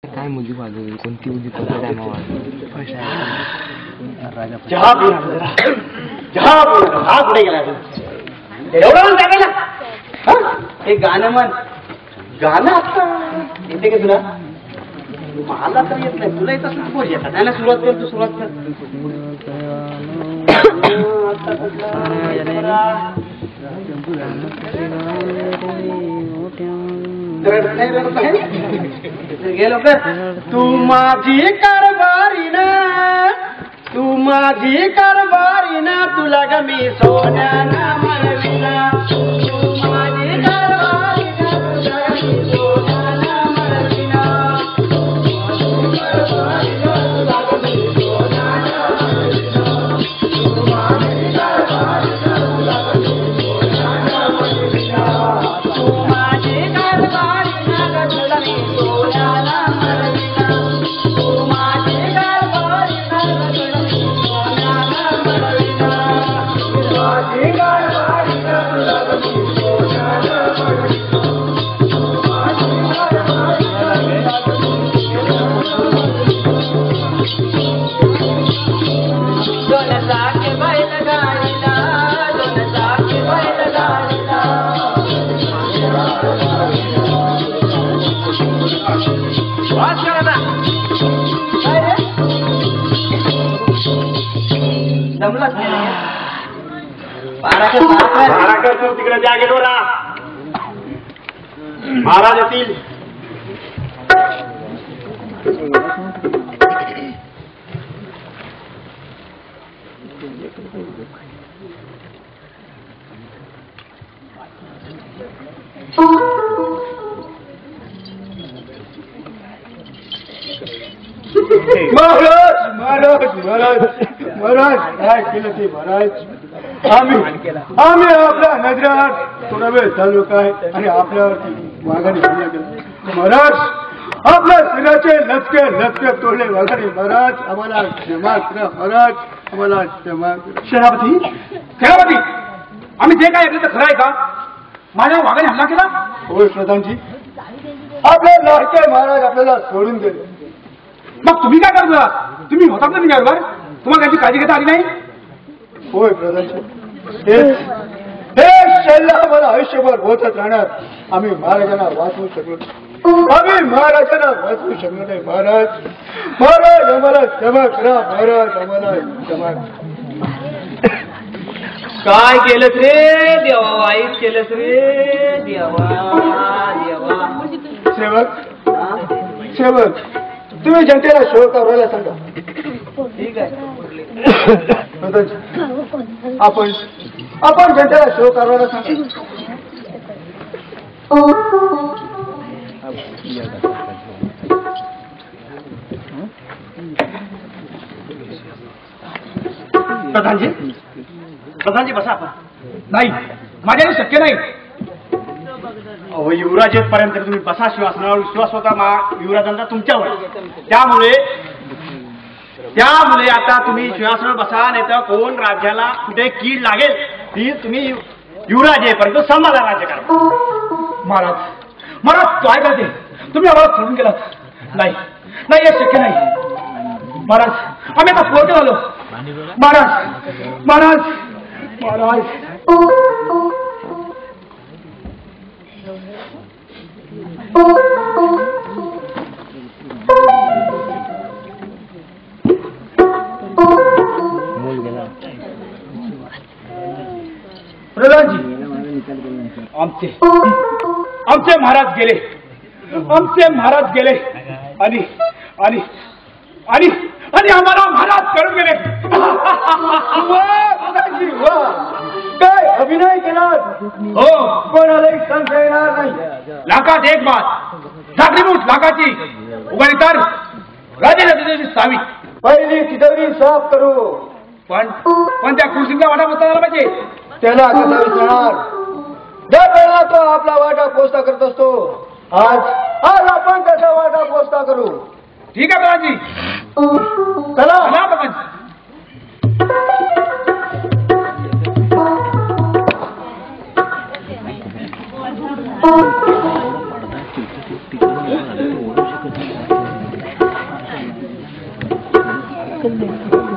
काय मुली वाजवली, कोणती मुली कोणत्या टायमावर चहा पिऊ चहा पिऊ हा कुठे गेला एवढं जागायला हे गाणं म्हण गाणं आता येते का तुला मला तर येत नाही तुला येत असं बोल एखाद्याला सुरुवात कर तू सुरुवात कर गेलो कर तू माझी कारभारी ना तू माझी कारभारी ना तुला ग मी सोन्याना मळविना तू माझी कारभारी ना तुला ग मी सोन्याना मळविना तू माझी कारभारी ना तुला ग मी सोन्याना मळविना तू माझी कारभारी ना तुला मी सोन्याना मळविना तू माझी कारभारी ना तुला मी सोन्याना मळविना माझी कारभारी ना तुला ग मी सोन्याना मळविना माझी कारभारी ना दोन चाके बैलगाडीला दोन चाके बैलगाडीला वाच करा जमला बाराकर तू तिकडे जागेवर महाराज येतील महाराज महाराज महाराज महाराज काय केलं ते महाराज आम्ही आपल्या नजरात थोडा वेळ चालू काय आणि आपल्यावरती वाघाने हल्ला केला महाराज आपल्या सिराचे लचके लचके तोडले वाघाने महाराज आम्हाला क्षमा करा महाराज आम्हाला क्षमा करा सेनापती सेनापती आम्ही जे काय ऐकलं तर खरं आहे का माझ्या वाघाने हल्ला केला होय प्रधानजी आपले लाडके महाराज आपल्याला सोडून गेले मग तुम्ही काय करता तुम्ही होतात ना बरोबर तुम्हाला त्याची काळजी घेता आली नाही होय प्रधानजी हे शल्य आम्हाला आयुष्यभर होतच राहणार आम्ही महाराजांना वाचवू शकलो आम्ही महाराजांना वाचवू शकलो नाही महाराज महाराज आम्हाला क्षमा करा महाराज आम्हाला क्षमा काय केलंस रे देवा वाईट केलंस रे देवा देवा सेवक सेवक तुम्ही जनतेला शो करायला सांगा ठीक आहे आपण जनतेला शो करायला सांगा प्रधानजी बसा आपण नाही माझ्याने शक्य नाही युवराज येतपर्यंत तुम्ही बसा शिवासनावर विश्वास होता युवराजांचा तुमच्यावर त्यामुळे आता तुम्ही शिवासनावर बसा नाही तर कोण राज्याला कुठे कीड लागेल ती तुम्ही युवराज येईपर्यंत समाधान राज्य करा महाराज महाराज काय करते तुम्ही आम्हाला सोडून गेलात नाही नाही हे शक्य नाही महाराज आम्ही आता पोहोचलो झालो महाराज महाराज महाराज प्रधानजी आमचे महाराज गेले आणि आणि आणि आणि आम्हाला महाराज करून गेले काय अभिनय केला हो कोणालाही सांगता येणार नाही लाखात एक बात जागृत लाखाची उघडी तर राजेंद्र सावी पहिली तिजोरी साफ करू पण त्या कृषीचा वाटा पोचता झाला पाहिजे त्याला कसा विचारणार दर वेळेला तो आपला वाटा पोचता करत असतो आज आपण त्याचा वाटा पोचता करू ठीक आहे प्रधानजी चला प्रधानजी कल्याण